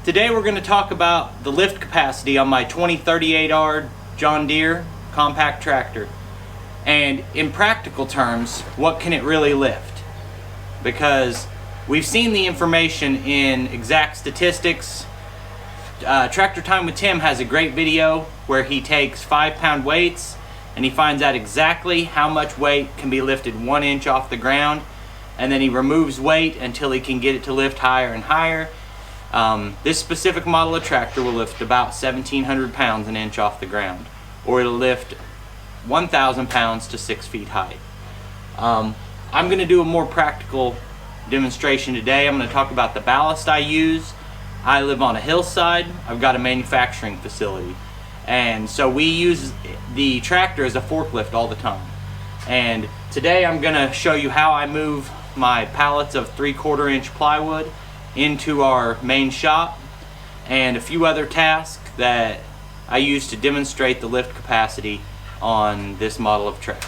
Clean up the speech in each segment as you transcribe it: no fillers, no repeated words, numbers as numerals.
Today we're going to talk about the lift capacity on my 2038R John Deere compact tractor. And in practical terms, what can it really lift? Because we've seen the information in exact statistics. Tractor Time with Tim has a great video where he takes 5-pound weights and he finds out exactly how much weight can be lifted 1 inch off the ground, and then he removes weight until he can get it to lift higher and higher. This specific model of tractor will lift about 1,700 pounds an inch off the ground, or it'll lift 1,000 pounds to 6 feet high. I'm going to do a more practical demonstration today. I'm going to talk about the ballast I use. I live on a hillside. I've got a manufacturing facility, and so we use the tractor as a forklift all the time. And today I'm going to show you how I move my pallets of 3/4 inch plywood into our main shop, and a few other tasks that I use to demonstrate the lift capacity on this model of tractor.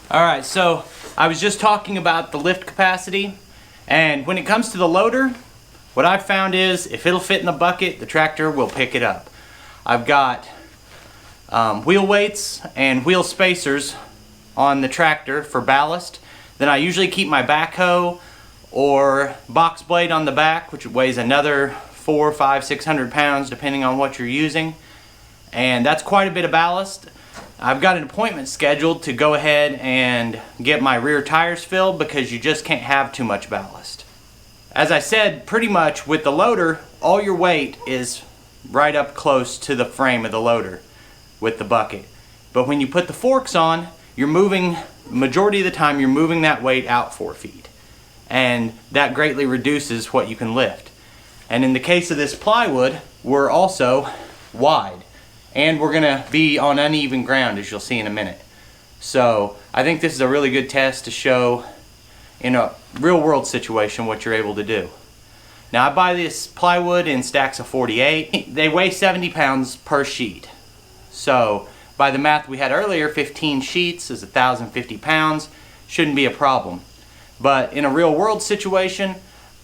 Alright, so I was just talking about the lift capacity, and when it comes to the loader, what I've found is if it'll fit in the bucket, the tractor will pick it up. I've got wheel weights and wheel spacers on the tractor for ballast. Then I usually keep my backhoe or box blade on the back, which weighs another 400, 500, 600 pounds depending on what you're using, and that's quite a bit of ballast. I've got an appointment scheduled to go ahead and get my rear tires filled because you just can't have too much ballast. As I said, pretty much with the loader, all your weight is right up close to the frame of the loader with the bucket. But when you put the forks on, you're moving, majority of the time you're moving that weight out 4 feet. And that greatly reduces what you can lift. And in the case of this plywood, we're also wide. And we're going to be on uneven ground, as you'll see in a minute. So I think this is a really good test to show in a real world situation what you're able to do. Now I buy this plywood in stacks of 48. They weigh 70 pounds per sheet. So by the math we had earlier, 15 sheets is 1,050 pounds. Shouldn't be a problem. But in a real world situation,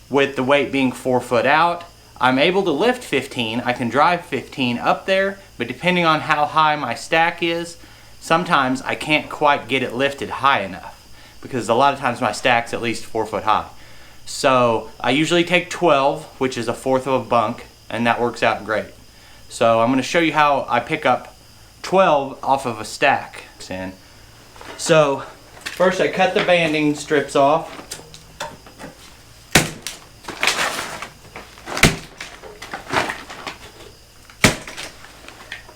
with the weight being 4 foot out, I'm able to lift 15, I can drive 15 up there, but depending on how high my stack is, sometimes I can't quite get it lifted high enough, because a lot of times my stack's at least 4 foot high. So I usually take 12, which is 1/4 of a bunk, and that works out great. So I'm going to show you how I pick up 12 off of a stack. So first I cut the banding strips off.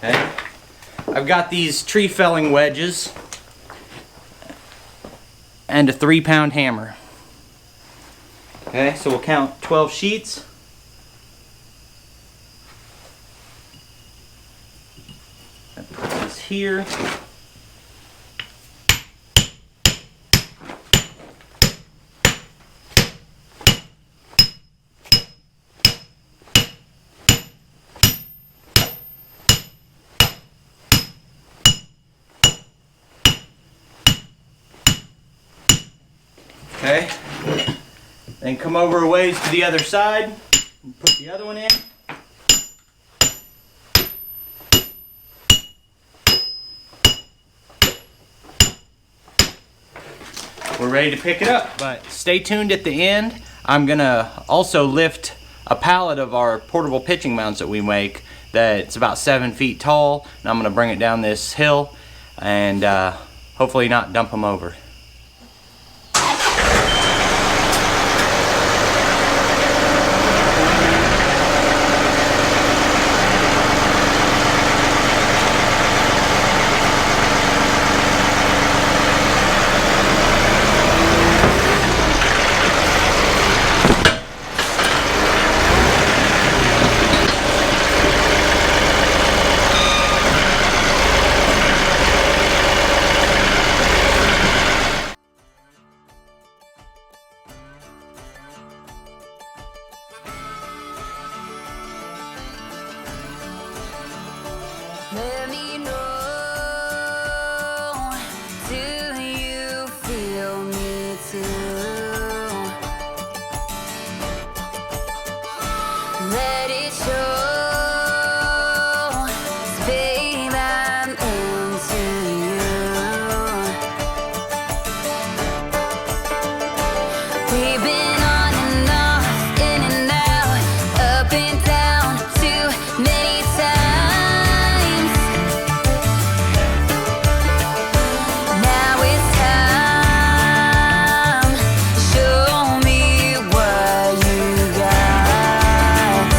Okay. I've got these tree felling wedges and a 3-pound hammer. Okay, so we'll count 12 sheets. I put this here. Okay, then come over a ways to the other side and put the other one in. We're ready to pick it up, but stay tuned at the end. I'm gonna also lift a pallet of our portable pitching mounts that we make that's about 7 feet tall, and I'm gonna bring it down this hill and hopefully not dump them over. Let me know, do you feel me too? Let it show, 'cause babe, I'm into you. We've been on and off, in and out, up and down too many times. Now it's time, show me what you got.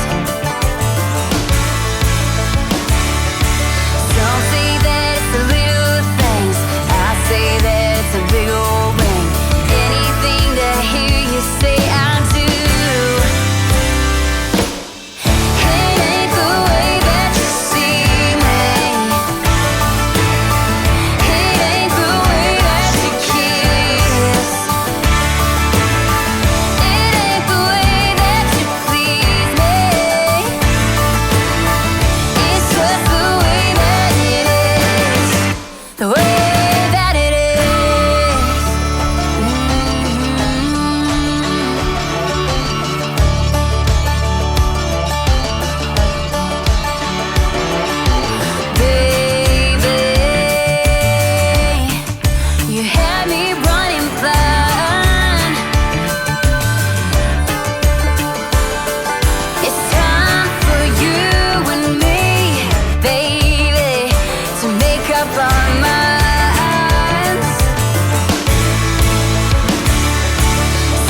Some say that it's the little things, I say that it's a big old ring. Anything to hear you say I do. It ain't the way that you see me, it ain't the way that you kiss, it ain't the way that you please me. It's just the way that it is, the way that it is. Baby, you had me running blind. It's time for you and me, baby, to make up our minds.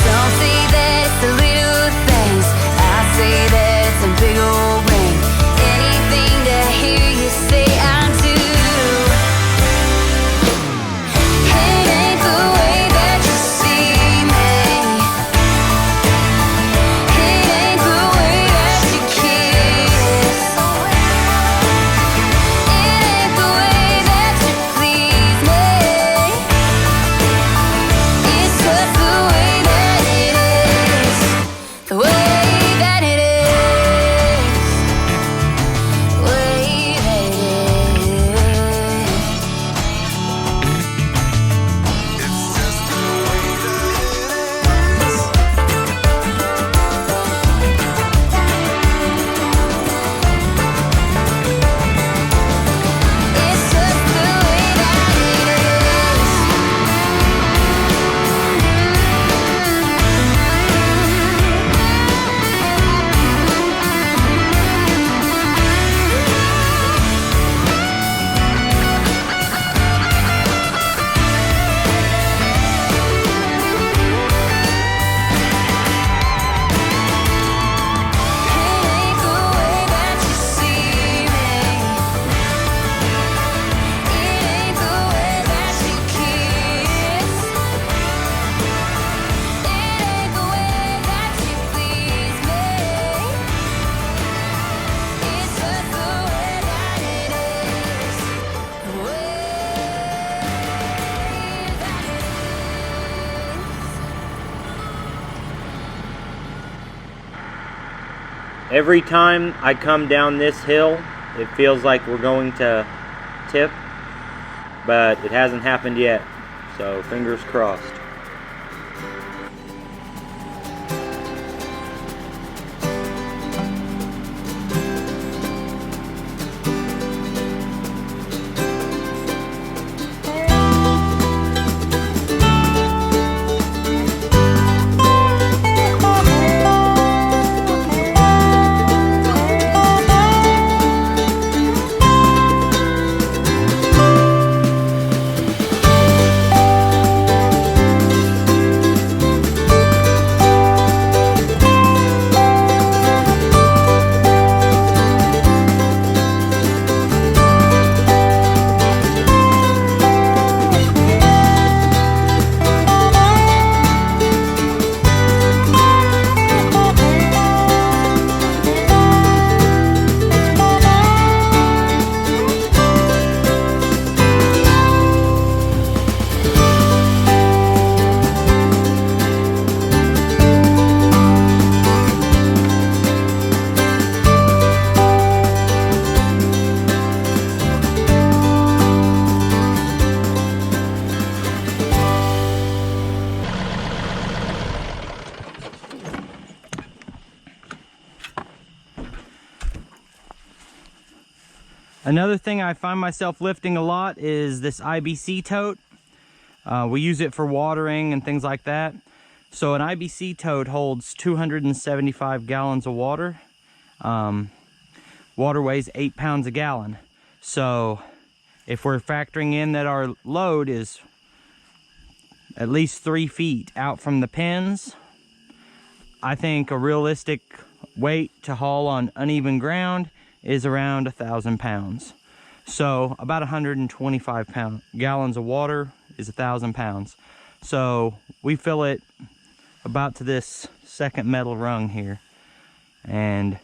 Some say that it's the little things, I say that it's a big old ring. Anything to hear you say I do. It ain't the way that you see me, it ain't the way that you kiss, it ain't the way that you please me. It's just the way that it is, the way that it is, the way that it is. It's just the way that it ain't the way that you see me, it ain't the way that you kiss, it ain't the way that you please me. It's just the way that it is, the way that it is. Every time I come down this hill, it feels like we're going to tip, but it hasn't happened yet, so fingers crossed. Another thing I find myself lifting a lot is this IBC tote. We use it for watering and things like that. So an IBC tote holds 275 gallons of water. Water weighs 8 pounds a gallon. So if we're factoring in that our load is at least 3 feet out from the pins, I think a realistic weight to haul on uneven ground is around 1,000 pounds. So about 125 gallons of water is 1,000 pounds. So we fill it about to this second metal rung here, and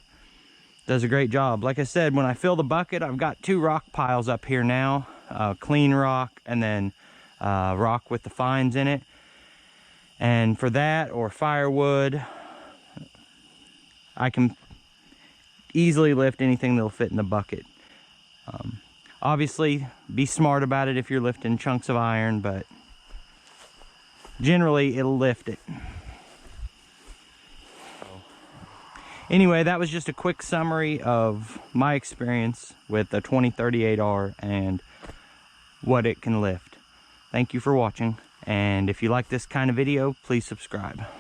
does a great job. Like I said, when I fill the bucket, I've got 2 rock piles up here now, clean rock and then rock with the fines in it. And for that or firewood, I can easily lift anything that'll fit in the bucket. Obviously, be smart about it if you're lifting chunks of iron, but generally it'll lift it. Anyway, that was just a quick summary of my experience with the 2038R and what it can lift. Thank you for watching, and if you like this kind of video, please subscribe.